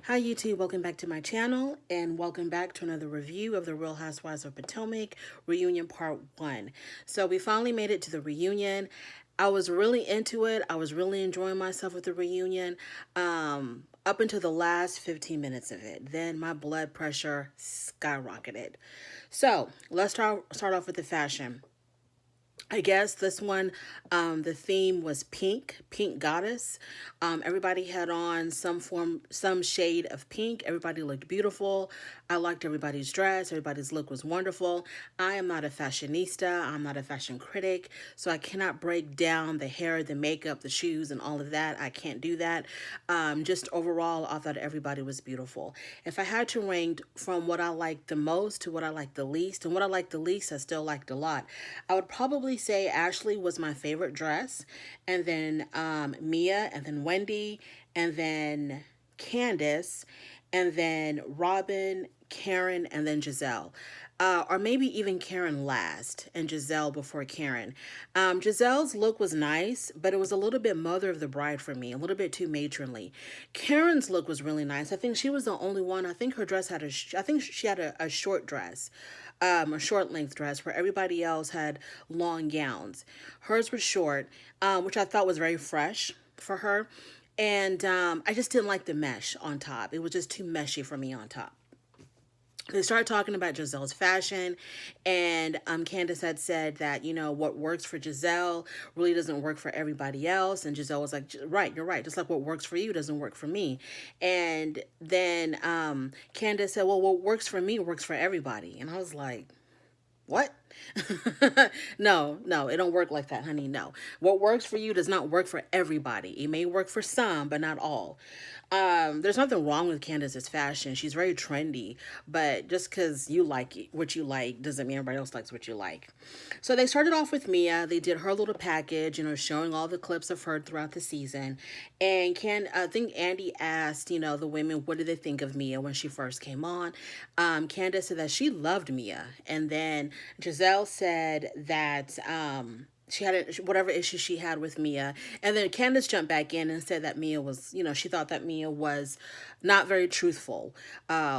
Hi YouTube, welcome back to my channel and welcome back to another review of the Real Housewives of Potomac reunion part 1. So we finally made it to the reunion. I was really into it. I was really enjoying myself with the reunion up until the last 15 minutes of it. Then my blood pressure skyrocketed. So let's start off with the fashion. I guess this one, the theme was pink, pink goddess. Everybody had on some shade of pink. Everybody looked beautiful. I liked everybody's dress. Everybody's look was wonderful. I am not a fashionista. I'm not a fashion critic, so I cannot break down the hair, the makeup, the shoes, and all of that. I can't do that. Just overall, I thought everybody was beautiful. If I had to rank from what I liked the most to what I liked the least, and what I liked the least, I still liked a lot, I would probably say Ashley was my favorite dress, and then Mia, and then Wendy, and then Candace, and then Robin, Karen, and then Giselle. Or maybe even Karen last and Giselle before Karen. Giselle's look was nice, but it was a little bit mother of the bride for me, a little bit too matronly. Karen's look was really nice. I think she was the only one. I think her dress had I think she had a short dress, a short length dress, where everybody else had long gowns. Hers was short, which I thought was very fresh for her. And I just didn't like the mesh on top. It was just too meshy for me on top. They started talking about Giselle's fashion, and Candace had said that, you know, what works for Giselle really doesn't work for everybody else. And Giselle was like, right, you're right. Just like what works for you doesn't work for me. And then Candace said, well, what works for me works for everybody. And I was like, what? No, it don't work like that, honey. No. What works for you does not work for everybody. It may work for some, but not all. There's nothing wrong with Candace's fashion. She's very trendy, but just because you like what you like doesn't mean everybody else likes what you like. So they started off with Mia. They did her little package, you know, showing all the clips of her throughout the season. And I think Andy asked, you know, the women, what did they think of Mia when she first came on? Candace said that she loved Mia. And then Giselle said that she had whatever issue she had with Mia. And then Candace jumped back in and said that Mia was, you know, she thought that Mia was not very truthful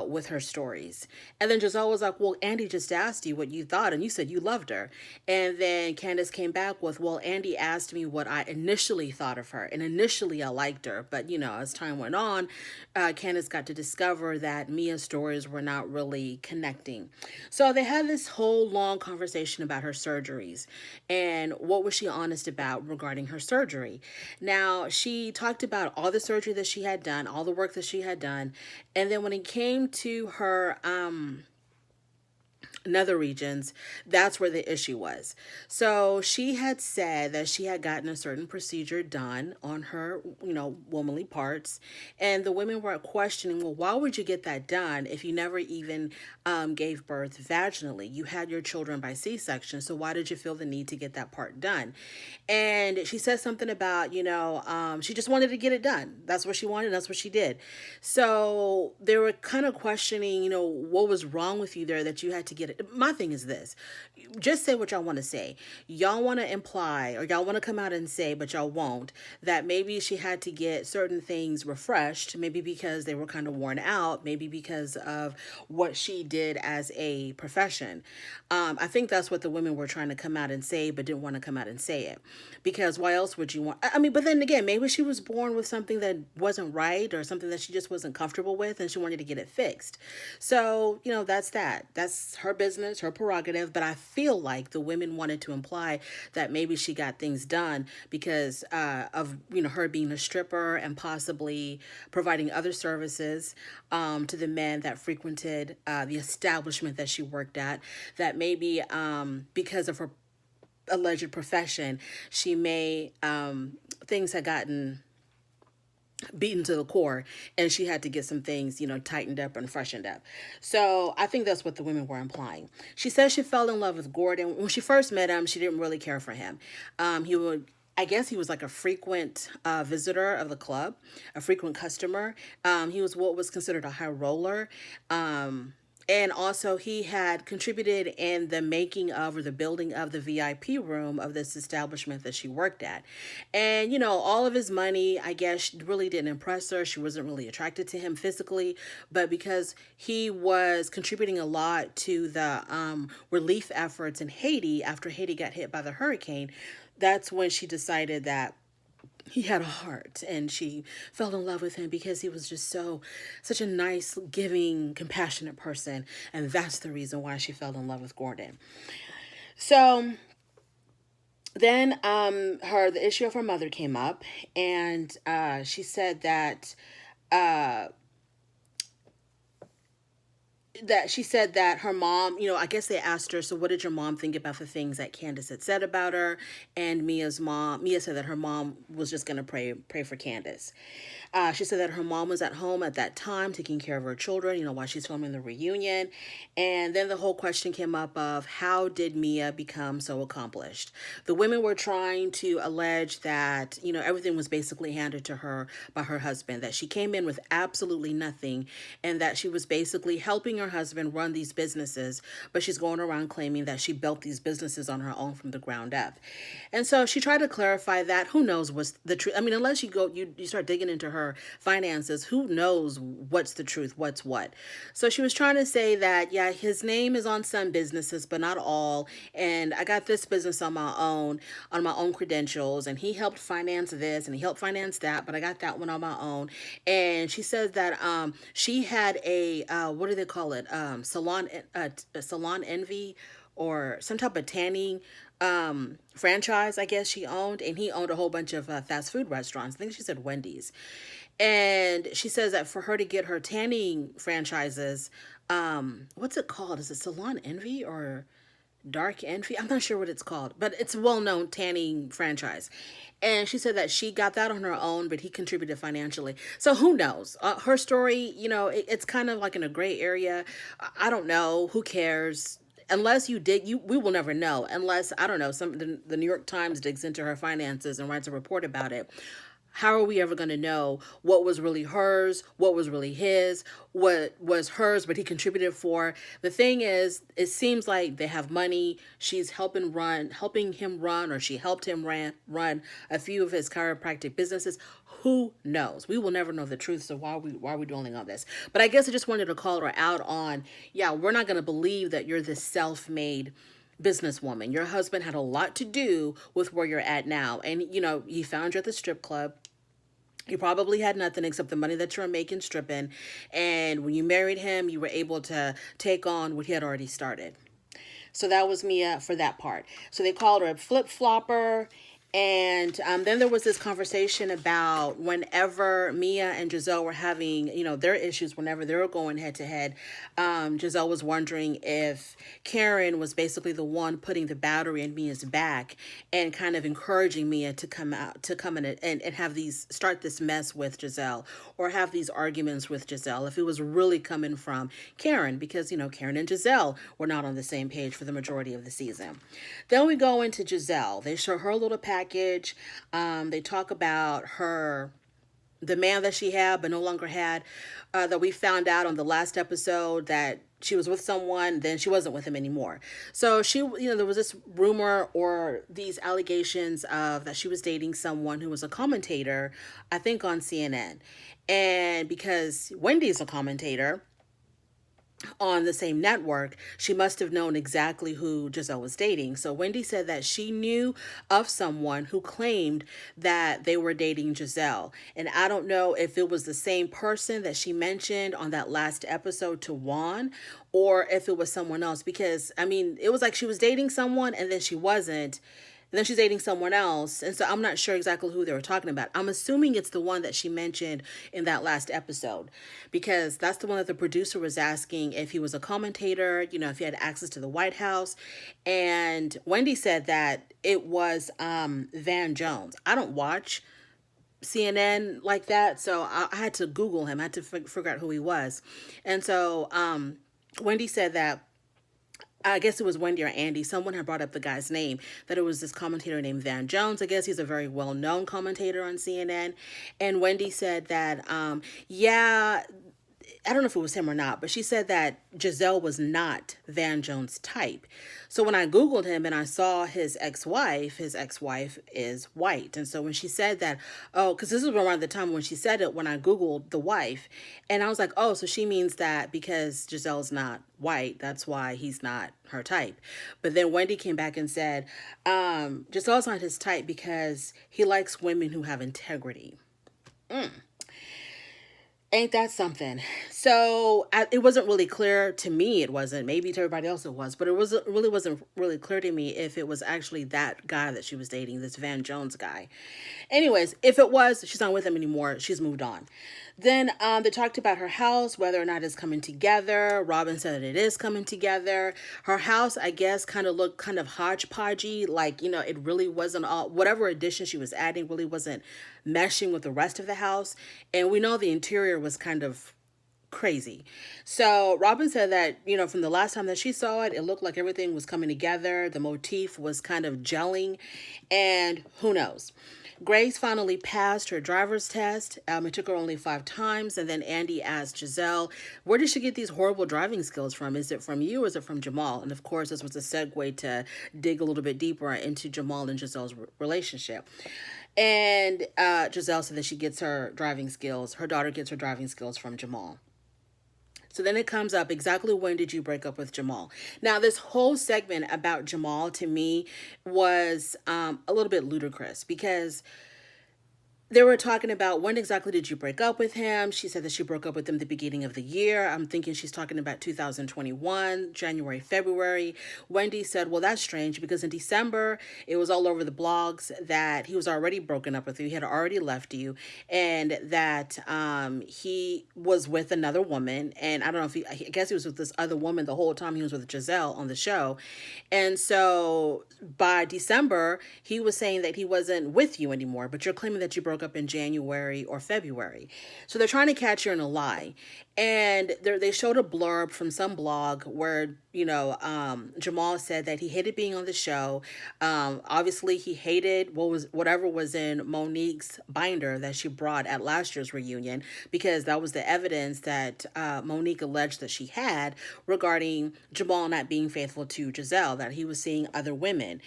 with her stories. And then Giselle was like, well, Andy just asked you what you thought, and you said you loved her. And then Candace came back with, well, Andy asked me what I initially thought of her. And initially I liked her. But, you know, as time went on, Candace got to discover that Mia's stories were not really connecting. So they had this whole long conversation about her surgeries and what was she honest about regarding her surgery. Now, she talked about all the surgery that she had done, all the work that she had done, and then when it came to her nether regions, that's where the issue was. So she had said that she had gotten a certain procedure done on her, you know, womanly parts. And the women were questioning, well, why would you get that done if you never even gave birth vaginally? You had your children by C-section. So why did you feel the need to get that part done? And she said something about, you know, she just wanted to get it done. That's what she wanted. That's what she did. So they were kind of questioning, you know, what was wrong with you there that you had to get it. My thing is this: just say what y'all want to say. Y'all want to imply, or y'all want to come out and say, but y'all won't, that maybe she had to get certain things refreshed, maybe because they were kind of worn out, maybe because of what she did as a profession. I think that's what the women were trying to come out and say, but didn't want to come out and say it. Because why else would you want? I mean, but then again, maybe she was born with something that wasn't right, or something that she just wasn't comfortable with, and she wanted to get it fixed. So, you know, that's that. That's her business, her prerogative. But I feel like the women wanted to imply that maybe she got things done because of, you know, her being a stripper and possibly providing other services to the men that frequented the establishment that she worked at. That maybe because of her alleged profession, she may things had gotten beaten to the core, and she had to get some things, you know, tightened up and freshened up. So I think that's what the women were implying. She says she fell in love with Gordon. When she first met him, she didn't really care for him. He would, I guess he was like a frequent visitor of the club, a frequent customer. He was what was considered a high roller. And also, he had contributed in the making of or the building of the VIP room of this establishment that she worked at. And, all of his money, I guess, really didn't impress her. She wasn't really attracted to him physically, but because he was contributing a lot to the relief efforts in Haiti after Haiti got hit by the hurricane, that's when she decided that he had a heart, and she fell in love with him because he was just such a nice, giving, compassionate person. And that's the reason why she fell in love with Gordon. So then the issue of her mother came up, and she said that she said that her mom, I guess they asked her, so what did your mom think about the things that Candace had said about her? And Mia said that her mom was just going to pray for Candace. She said that her mom was at home at that time taking care of her children, while she's filming the reunion. And then the whole question came up of how did Mia become so accomplished? The women were trying to allege that, everything was basically handed to her by her husband, that she came in with absolutely nothing, and that she was basically helping her husband run these businesses, but she's going around claiming that she built these businesses on her own from the ground up. And so she tried to clarify that. Who knows what's the truth? I mean, unless you start digging into her finances, who knows what's the truth, what's what. So she was trying to say that, yeah, his name is on some businesses, but not all. And I got this business on my own credentials, and he helped finance this and he helped finance that, but I got that one on my own. And she says that she had a what do they call it? Salon envy, or some type of tanning franchise, I guess she owned, and he owned a whole bunch of fast food restaurants. I think she said Wendy's. And she says that for her to get her tanning franchises, what's it called? Is it Salon Envy or Dark Envy? I'm not sure what it's called, but it's a well-known tanning franchise. And she said that she got that on her own, but he contributed financially. So who knows? Her story, it's kind of like in a gray area. I don't know. Who cares? Unless you dig, we will never know. Unless, I don't know, the New York Times digs into her finances and writes a report about it. How are we ever going to know what was really hers, what was really his, what was hers, but he contributed for? The thing is, it seems like they have money. She's helping him run, or she helped him run a few of his chiropractic businesses. Who knows? We will never know the truth. So why are we dwelling on this? But I guess I just wanted to call her out on, yeah, we're not going to believe that you're this self-made businesswoman. Your husband had a lot to do with where you're at now. And, he found you at the strip club. You probably had nothing except the money that you were making stripping. And when you married him, you were able to take on what he had already started. So that was Mia for that part. So they called her a flip-flopper. And then there was this conversation about whenever Mia and Giselle were having, their issues, whenever they were going head to head, Giselle was wondering if Karen was basically the one putting the battery in Mia's back and kind of encouraging Mia to come in and have start this mess with Giselle, or have these arguments with Giselle, if it was really coming from Karen, because, Karen and Giselle were not on the same page for the majority of the season. Then we go into Giselle. They show her little package. They talk about the man that she had but no longer had, that we found out on the last episode that she was with someone, then she wasn't with him anymore. So there was this rumor or these allegations of that she was dating someone who was a commentator, I think on CNN. And because Wendy's a commentator on the same network, she must have known exactly who Giselle was dating. So Wendy said that she knew of someone who claimed that they were dating Giselle. And I don't know if it was the same person that she mentioned on that last episode to Juan, or if it was someone else. Because, it was like she was dating someone and then she wasn't. And then she's dating someone else. And so I'm not sure exactly who they were talking about. I'm assuming it's the one that she mentioned in that last episode, because that's the one that the producer was asking if he was a commentator, if he had access to the White House. And Wendy said that it was Van Jones. I don't watch CNN like that, so I had to Google him. I had to figure out who he was. And so Wendy said that, I guess it was Wendy or Andy, someone had brought up the guy's name, that it was this commentator named Van Jones. I guess he's a very well-known commentator on CNN. And Wendy said that, yeah, I don't know if it was him or not, but she said that Giselle was not Van Jones' type. So when I Googled him and I saw his ex-wife is white. And so when she said that, oh, because this was around the time when she said it, when I Googled the wife, and I was like, oh, so she means that because Giselle's not white, that's why he's not her type. But then Wendy came back and said, Giselle's not his type because he likes women who have integrity. Ain't that something? So it wasn't really clear to me. It wasn't. Maybe to everybody else it was, but wasn't really clear to me if it was actually that guy that she was dating, this Van Jones guy. Anyways, if it was, she's not with him anymore. She's moved on. Then they talked about her house, whether or not it's coming together. Robin said that it is coming together. Her house, I guess, kind of looked kind of hodgepodgey. Like, it really wasn't all, whatever addition she was adding really wasn't meshing with the rest of the house. And we know the interior was kind of crazy. So Robin said that, from the last time that she saw it, it looked like everything was coming together. The motif was kind of gelling, and who knows. Grace finally passed her driver's test. It took her only 5 times. And then Andy asked Giselle, where did she get these horrible driving skills from? Is it from you or is it from Jamal? And of course, this was a segue to dig a little bit deeper into Jamal and Giselle's relationship. And Giselle said that she gets her driving skills. Her daughter gets her driving skills from Jamal. So then it comes up, exactly when did you break up with Jamal? Now, this whole segment about Jamal to me was a little bit ludicrous because they were talking about when exactly did you break up with him. She said that she broke up with him at the beginning of the year. I'm thinking she's talking about 2021, January, February. Wendy said, well, that's strange because in December, it was all over the blogs that he was already broken up with you. He had already left you, and that he was with another woman. And I don't know if I guess he was with this other woman the whole time he was with Giselle on the show. And so by December, he was saying that he wasn't with you anymore, but you're claiming that you broke up in January or February. So they're trying to catch you in a lie. And they showed a blurb from some blog where, Jamal said that he hated being on the show. Obviously, he hated whatever was in Monique's binder that she brought at last year's reunion, because that was the evidence that Monique alleged that she had regarding Jamal not being faithful to Giselle, that he was seeing other women.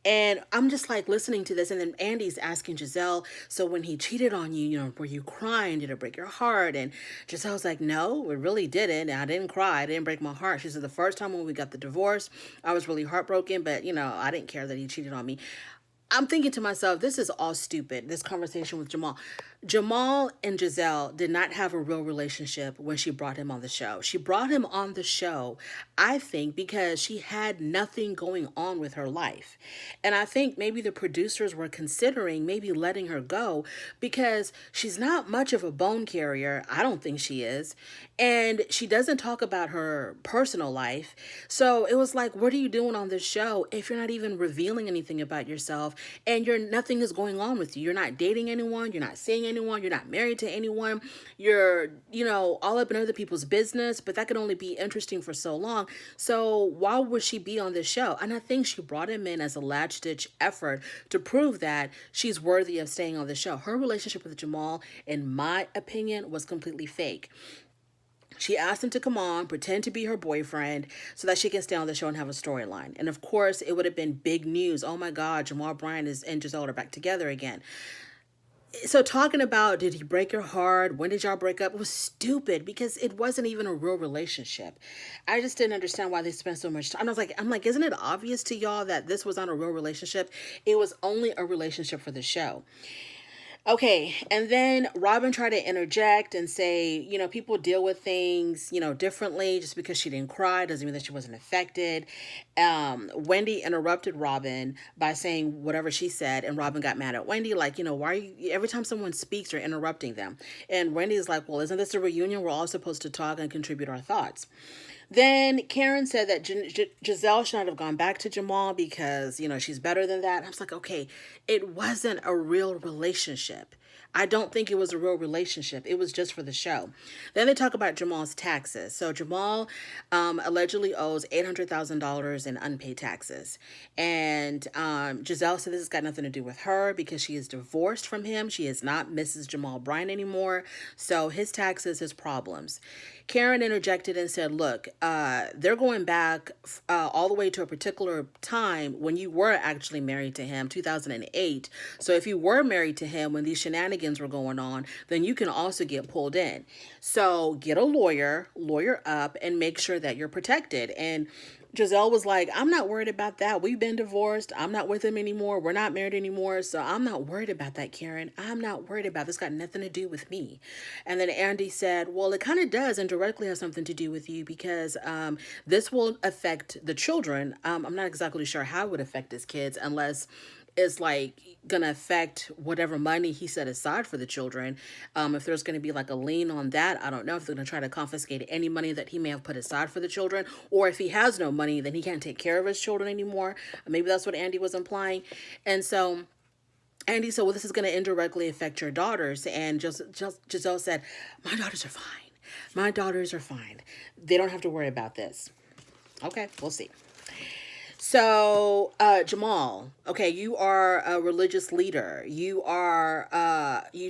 And I'm just like listening to this, and then Andy's asking Giselle, so when he cheated on you, were you crying? Did it break your heart? And Giselle's like, no, it really didn't. I didn't cry. It didn't break my heart. She said the first time when we got the divorce, I was really heartbroken, but, I didn't care that he cheated on me. I'm thinking to myself, this is all stupid, this conversation with Jamal. Jamal and Giselle did not have a real relationship when she brought him on the show. She brought him on the show, I think, because she had nothing going on with her life. And I think maybe the producers were considering maybe letting her go because she's not much of a bone carrier. I don't think she is. And she doesn't talk about her personal life. So it was like, what are you doing on this show if you're not even revealing anything about yourself and nothing is going on with you? You're not dating anyone. You're not seeing anyone. You're not married to anyone. You're, all up in other people's business, but that could only be interesting for so long. So why would she be on this show? And I think she brought him in as a last-ditch effort to prove that she's worthy of staying on the show. Her relationship with Jamal, in my opinion, was completely fake. She asked him to come on, pretend to be her boyfriend so that she can stay on the show and have a storyline. And of course, it would have been big news. Oh my God, Jamal Bryant and Giselle are back together again. So talking about, did he break your heart? When did y'all break up? It was stupid because it wasn't even a real relationship. I just didn't understand why they spent so much time. I'm like, isn't it obvious to y'all that this was not a real relationship? It was only a relationship for the show. Okay, and then Robin tried to interject and say, people deal with things, differently. Just because she didn't cry doesn't mean that she wasn't affected. Wendy interrupted Robin by saying whatever she said, and Robin got mad at Wendy, like, why are you, every time someone speaks, you're interrupting them. And Wendy's like, well, isn't this a reunion? We're all supposed to talk and contribute our thoughts. Then Karen said that Giselle should not have gone back to Jamal because, she's better than that. I was like, okay, it wasn't a real relationship. I don't think it was a real relationship. It was just for the show. Then they talk about Jamal's taxes. So Jamal allegedly owes $800,000 in unpaid taxes. And Giselle said this has got nothing to do with her because she is divorced from him. She is not Mrs. Jamal Bryant anymore. So his taxes, his problems. Karen interjected and said, look, they're going back all the way to a particular time when you were actually married to him, 2008. So if you were married to him when these shenanigans were going on, then you can also get pulled in. So get a lawyer up, and make sure that you're protected. And Giselle was like, I'm not worried about that. We've been divorced. I'm not with him anymore. We're not married anymore. So I'm not worried about that, Karen. I'm not worried about this. Got nothing to do with me. And then Andy said, well, it kind of does and directly has something to do with you because this will affect the children. I'm not exactly sure how it would affect his kids unless is like gonna affect whatever money he set aside for the children. If there's gonna be like a lien on that, I don't know if they're gonna try to confiscate any money that he may have put aside for the children, or if he has no money, then he can't take care of his children anymore. Maybe that's what Andy was implying. And so Andy said, well, this is gonna indirectly affect your daughters. And Giselle said, my daughters are fine. My daughters are fine. They don't have to worry about this. Okay, we'll see. So, Jamal, okay, you are a religious leader. You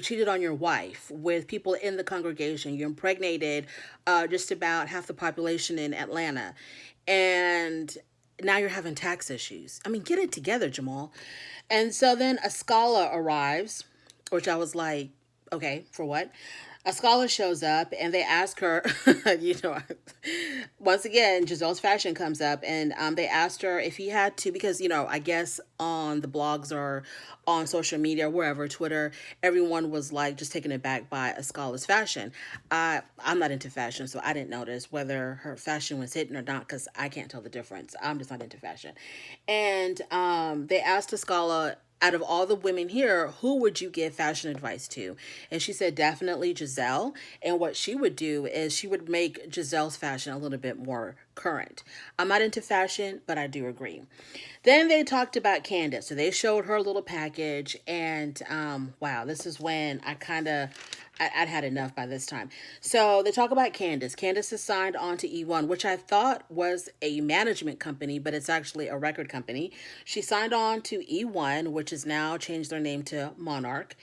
cheated on your wife with people in the congregation. You impregnated just about half the population in Atlanta. And now you're having tax issues. I mean, get it together, Jamal. And so then a scholar arrives, which I was like, okay, for what? A scholar shows up and they ask her, you know, once again, Giselle's fashion comes up and they asked her if he had to, because, you know, I guess on the blogs or on social media, wherever, Twitter, everyone was like just taken aback by a scholar's fashion. I'm not into fashion, so I didn't notice whether her fashion was hidden or not because I can't tell the difference. I'm just not into fashion. And they asked a scholar, out of all the women here, who would you give fashion advice to? And she said definitely Giselle. And what she would do is she would make Giselle's fashion a little bit more current. I'm not into fashion, but I do agree. Then they talked about Candace. So they showed her a little package. And wow, this is when I'd had enough by this time. So they talk about Candace. Candace is signed on to E1, which I thought was a management company, but it's actually a record company. She signed on to E1, which has now changed their name to Monarch.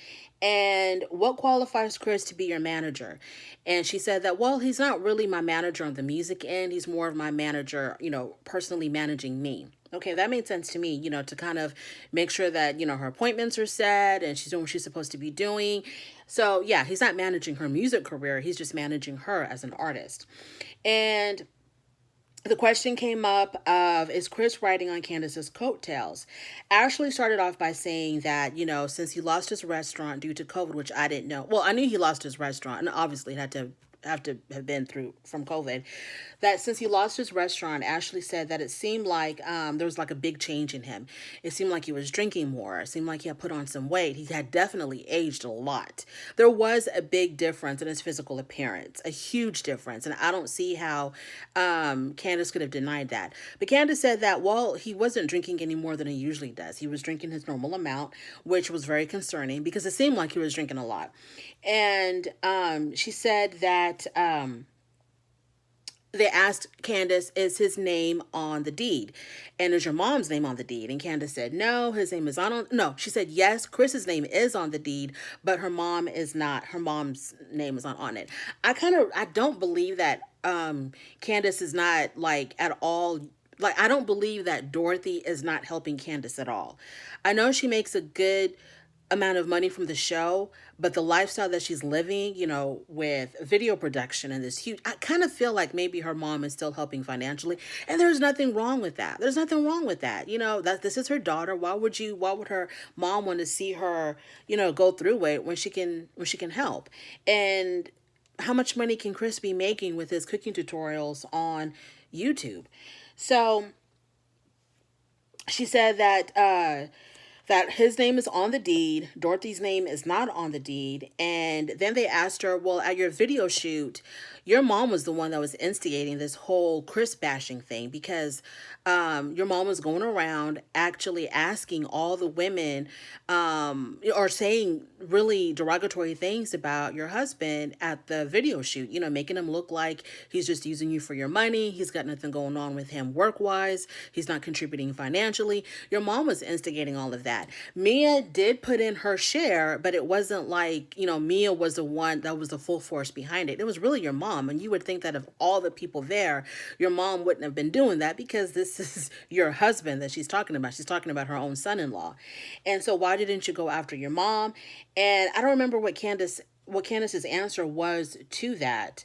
And what qualifies Chris to be your manager? And she said that, well, he's not really my manager on the music end. He's more of my manager, you know, personally managing me. Okay, that made sense to me, you know, to kind of make sure that, you know, her appointments are set and she's doing what she's supposed to be doing. So, yeah, he's not managing her music career. He's just managing her as an artist. And the question came up of, is Chris riding on Candace's coattails? Ashley started off by saying that, you know, since he lost his restaurant due to COVID, which I didn't know. Well, I knew he lost his restaurant, and obviously it had to have been through from COVID, that since he lost his restaurant, Ashley said that it seemed like there was like a big change in him. It seemed like he was drinking more. It seemed like he had put on some weight. He had definitely aged a lot. There was a big difference in his physical appearance, a huge difference. And I don't see how Candace could have denied that. But Candace said that, well, he wasn't drinking any more than he usually does. He was drinking his normal amount, which was very concerning because it seemed like he was drinking a lot. And she said that they asked Candace, is his name on the deed? And is your mom's name on the deed? And Candace said, no, his name is on. No, she said, yes, Chris's name is on the deed, but her mom is not. Her mom's name is not on it. I don't believe that Candace is not like at all. Like, I don't believe that Dorothy is not helping Candace at all. I know she makes a good amount of money from the show, but the lifestyle that she's living, you know, with video production and this huge, I kind of feel like maybe her mom is still helping financially, and there's nothing wrong with that. There's nothing wrong with that. You know, that this is her daughter. Why would her mom want to see her, you know, go through it when she can help? And how much money can Chris be making with his cooking tutorials on YouTube? So she said that that his name is on the deed, Dorothy's name is not on the deed. And then they asked her, well, at your video shoot, your mom was the one that was instigating this whole Chris bashing thing, because your mom was going around actually asking all the women, or saying really derogatory things about your husband at the video shoot, making him look like he's just using you for your money. He's got nothing going on with him work wise. He's not contributing financially. Your mom was instigating all of that. Mia did put in her share, but it wasn't like, Mia was the one that was the full force behind it. It was really your mom. And you would think that of all the people there, your mom wouldn't have been doing that, because this is your husband that she's talking about. She's talking about her own son-in-law. And so why didn't you go after your mom? And I don't remember what Candace's answer was to that.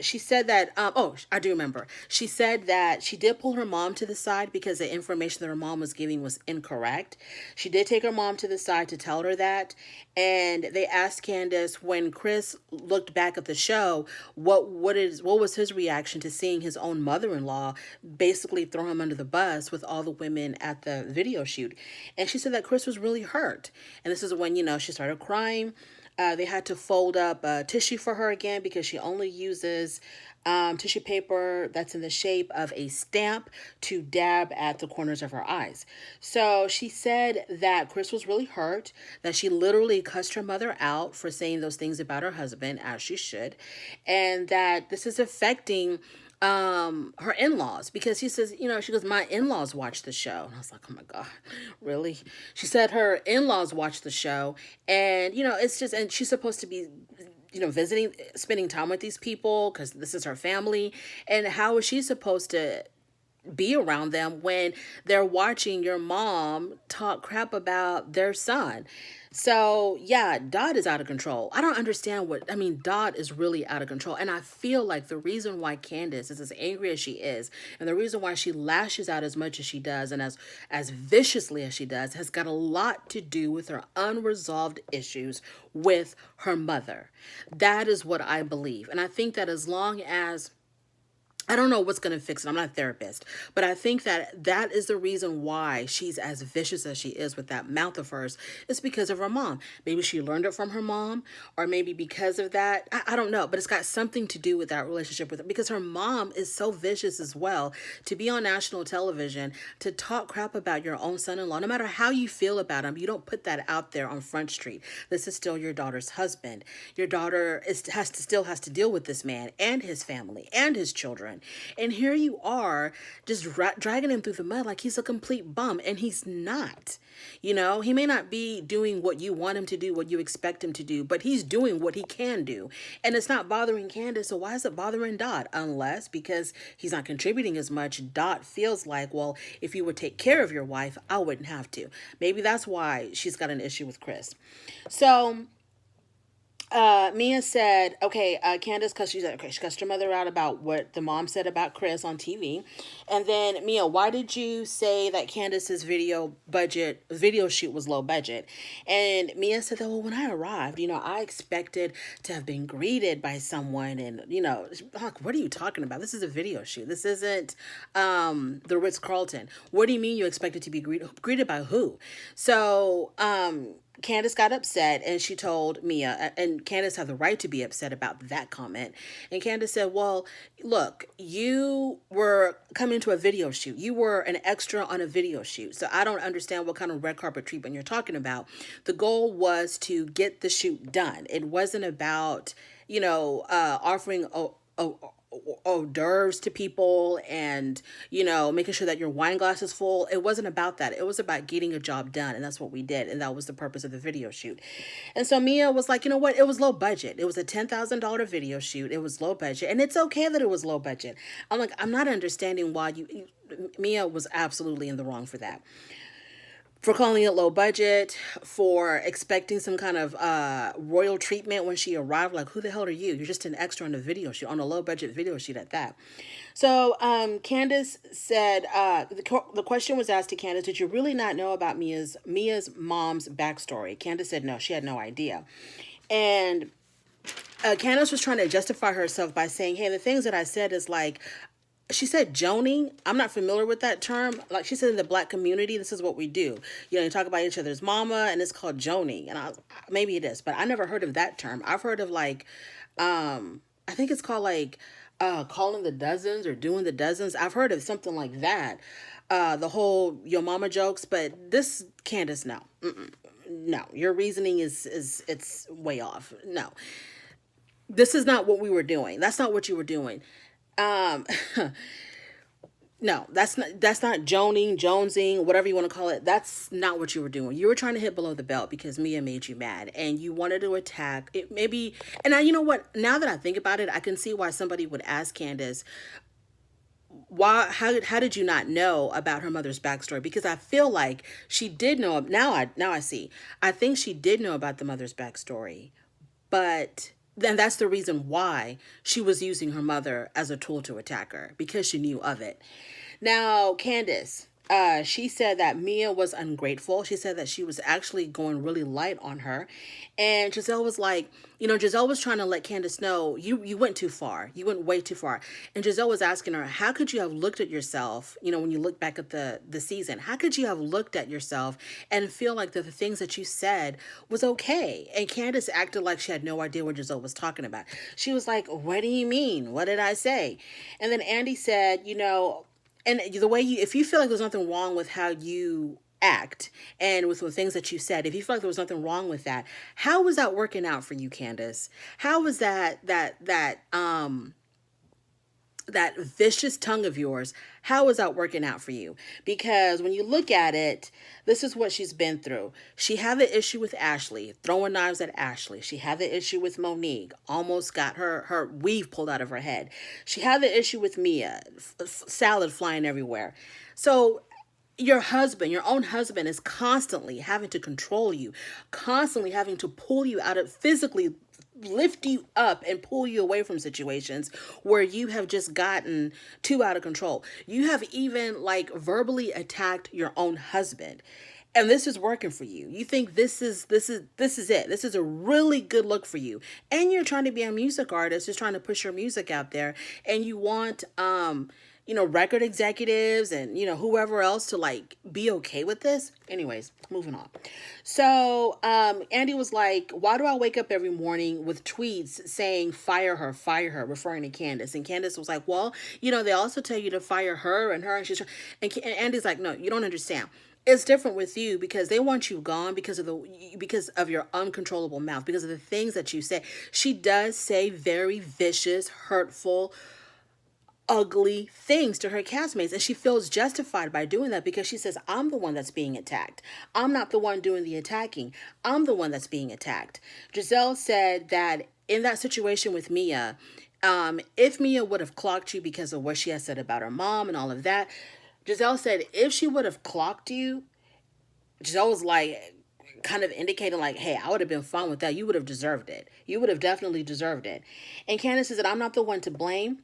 She said that, I do remember. She said that she did pull her mom to the side because the information that her mom was giving was incorrect. She did take her mom to the side to tell her that. And they asked Candace, when Chris looked back at the show, what was his reaction to seeing his own mother-in-law basically throw him under the bus with all the women at the video shoot. And she said that Chris was really hurt. And this is when, she started crying. They had to fold up tissue for her again, because she only uses tissue paper that's in the shape of a stamp to dab at the corners of her eyes. So she said that Chris was really hurt, that she literally cussed her mother out for saying those things about her husband, as she should, and that this is affecting her in-laws, because she says, she goes, my in-laws watch the show. And I was like, oh my God, really? She said her in-laws watch the show, and, it's just, and she's supposed to be, visiting, spending time with these people because this is her family. And how is she supposed to be around them when they're watching your mom talk crap about their son? So yeah, Dot is out of control. I don't understand Dot is really out of control. And I feel like the reason why Candace is as angry as she is, and the reason why she lashes out as much as she does and as viciously as she does, has got a lot to do with her unresolved issues with her mother. That is what I believe. And I think that as long as, I don't know what's going to fix it. I'm not a therapist, but I think that is the reason why she's as vicious as she is with that mouth of hers. It's because of her mom. Maybe she learned it from her mom, or maybe because of that. I don't know, but it's got something to do with that relationship with her, because her mom is so vicious as well. To be on national television, to talk crap about your own son-in-law, no matter how you feel about him, you don't put that out there on Front Street. This is still your daughter's husband. Your daughter still has to deal with this man and his family and his children. And here you are just dragging him through the mud like he's a complete bum, and he's not. He may not be doing what you want him to do, what you expect him to do, but he's doing what he can do. And it's not bothering Candace, so why is it bothering Dot? Unless because he's not contributing as much, Dot feels like, well, if you would take care of your wife, I wouldn't have to. Maybe that's why she's got an issue with Chris. So Mia said, okay, Candace, she cussed her mother out about what the mom said about Chris on TV. And then, Mia, why did you say that Candace's video shoot was low budget? And Mia said that, well, when I arrived, I expected to have been greeted by someone, and, like, what are you talking about? This is a video shoot. This isn't the Ritz-Carlton. What do you mean you expected to be greeted by who? So, Candace got upset, and she told Mia, and Candace had the right to be upset about that comment. And Candace said, well, look, you were coming to a video shoot. You were an extra on a video shoot. So I don't understand what kind of red carpet treatment you're talking about. The goal was to get the shoot done. It wasn't about, offering hors d'oeuvres to people and, making sure that your wine glass is full. It wasn't about that. It was about getting a job done. And that's what we did. And that was the purpose of the video shoot. And so Mia was like, you know what? It was low budget. It was a $10,000 video shoot. It was low budget. And it's okay that it was low budget. I'm like, I'm not understanding why Mia was absolutely in the wrong for that. For calling it low budget, for expecting some kind of royal treatment when she arrived. Like, who the hell are you? You're just an extra on a video shoot, on a low budget video shoot at that. So Candace said, the question was asked to Candace, did you really not know about Mia's mom's backstory? Candace said no, she had no idea. And Candace was trying to justify herself by saying, hey, the things that I said is like, she said joning. I'm not familiar with that term. Like she said, in the black community, this is what we do. You talk about each other's mama, and it's called joning. And maybe it is, but I never heard of that term. I've heard of like, I think it's called like, calling the dozens or doing the dozens. I've heard of something like that. The whole your mama jokes, but this Candace, no, no, your reasoning is it's way off. No, this is not what we were doing. That's not what you were doing. Um, No, that's not joning, jonesing, whatever you want to call it. That's not what you were doing. You were trying to hit below the belt because Mia made you mad, and you wanted to attack it. Maybe, and you know what? Now that I think about it, I can see why somebody would ask Candace, why? How did you not know about her mother's backstory? Because I feel like she did know. Now I see. I think she did know about the mother's backstory, but then that's the reason why she was using her mother as a tool to attack her, because she knew of it. Now, Candace, she said that Mia was ungrateful. She said that she was actually going really light on her. And Giselle was like, Giselle was trying to let Candace know, you went too far. You went way too far. And Giselle was asking her, how could you have looked at yourself, when you look back at the season, how could you have looked at yourself and feel like the things that you said was okay? And Candace acted like she had no idea what Giselle was talking about. She was like, what do you mean? What did I say? And then Andy said, and the way if you feel like there's nothing wrong with how you act and with the things that you said, if you feel like there was nothing wrong with that, how was that working out for you, Candace? How was that vicious tongue of yours, how is that working out for you? Because when you look at it, this is what she's been through. She had the issue with Ashley, throwing knives at Ashley. She had the issue with Monique, almost got her weave pulled out of her head. She had the issue with Mia, salad flying everywhere. So your own husband is constantly having to control you, constantly having to pull you out of, physically lift you up and pull you away from situations where you have just gotten too out of control. You have even like verbally attacked your own husband. And this is working for you. You think this is it. This is a really good look for you. And you're trying to be a music artist, just trying to push your music out there, and you want record executives and, whoever else to like be okay with this. Anyways, moving on. So, Andy was like, why do I wake up every morning with tweets saying, fire her, referring to Candace? And Candace was like, well, they also tell you to fire her and her. And Andy's like, no, you don't understand. It's different with you because they want you gone because of your uncontrollable mouth, because of the things that you say. She does say very vicious, hurtful, ugly things to her castmates, and she feels justified by doing that because she says, I'm the one that's being attacked. I'm not the one doing the attacking. I'm the one that's being attacked. Giselle said that in that situation with Mia, if Mia would have clocked you because of what she had said about her mom and all of that, Giselle said if she would have clocked you, Giselle was like kind of indicating like, hey, I would have been fine with that. You would have deserved it. You would have definitely deserved it. And Candace says that I'm not the one to blame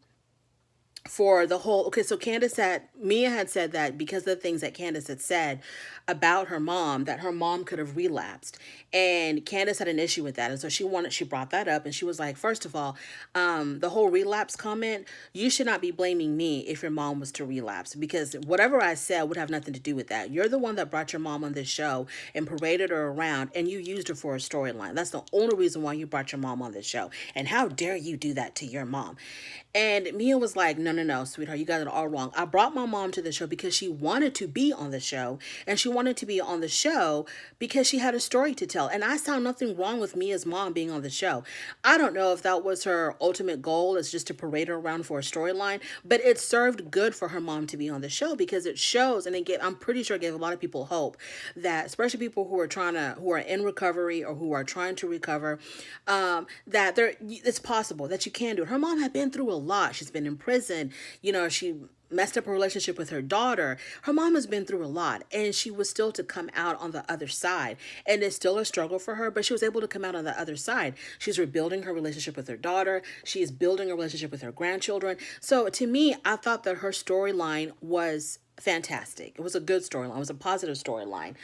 for the whole. Okay, so Mia had said that because of the things that Candace had said about her mom, that her mom could have relapsed, and Candace had an issue with that, and so she brought that up, and she was like, first of all, the whole relapse comment, you should not be blaming me if your mom was to relapse, because whatever I said would have nothing to do with that. You're the one that brought your mom on this show and paraded her around, and you used her for a storyline. That's the only reason why you brought your mom on this show, and how dare you do that to your mom? And Mia was like, no, sweetheart, you got it all wrong. I brought my mom to the show because she wanted to be on the show, and she wanted to be on the show because she had a story to tell. And I saw nothing wrong with Mia's mom being on the show. I don't know if that was her ultimate goal, is just to parade her around for a storyline, but it served good for her mom to be on the show because it shows, and I'm pretty sure it gave a lot of people hope that, especially people who are in recovery or who are trying to recover, that it's possible that you can do it. Her mom had been through a lot. She's been in prison. She messed up her relationship with her daughter. Her mom has been through a lot, and she was still to come out on the other side. And it's still a struggle for her, but she was able to come out on the other side. She's rebuilding her relationship with her daughter. She is building a relationship with her grandchildren. So to me, I thought that her storyline was fantastic. It was a good storyline. It was a positive storyline.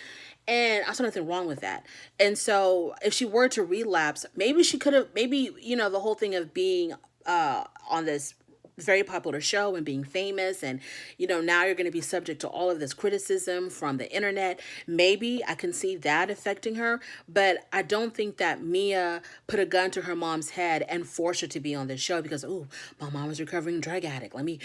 And I saw nothing wrong with that. And so if she were to relapse, maybe she could have, the whole thing of being on this very popular show and being famous, and now you're going to be subject to all of this criticism from the internet. Maybe I can see that affecting her, but I don't think that Mia put a gun to her mom's head and forced her to be on this show because, oh, my mom is a recovering drug addict, let me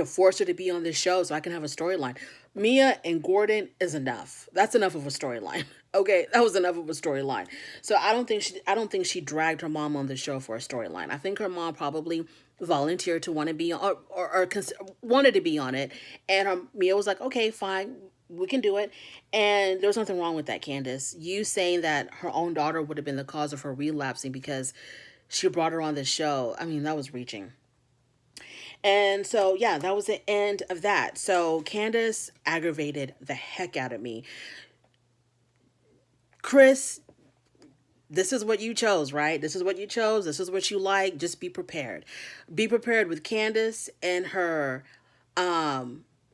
force her to be on this show so I can have a storyline. Mia and Gordon is enough. That's enough of a storyline. Okay, that was enough of a storyline. So I don't think she dragged her mom on the show for a storyline. I think her mom probably volunteered to want to be on, wanted to be on it, and Mia was like, okay, fine, we can do it. And there was nothing wrong with that, Candace. You saying that her own daughter would have been the cause of her relapsing because she brought her on the show, I mean, that was reaching. And so, yeah, that was the end of that. So Candace aggravated the heck out of me. Chris, this is what you chose, right? This is what you chose. This is what you like. Just be prepared. Be prepared with Candace and her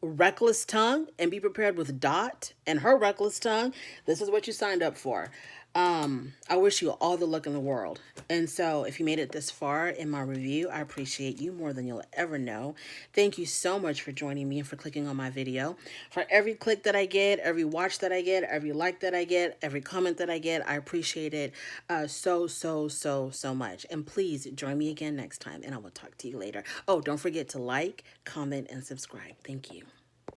reckless tongue, and be prepared with Dot and her reckless tongue. This is what you signed up for. I wish you all the luck in the world. And so if you made it this far in my review, I appreciate you more than you'll ever know. Thank you so much for joining me and for clicking on my video. For every click that I get, every watch that I get, every like that I get, every comment that I get, I appreciate it so much. And please join me again next time, and I will talk to you later. Oh, don't forget to like, comment, and subscribe. Thank you.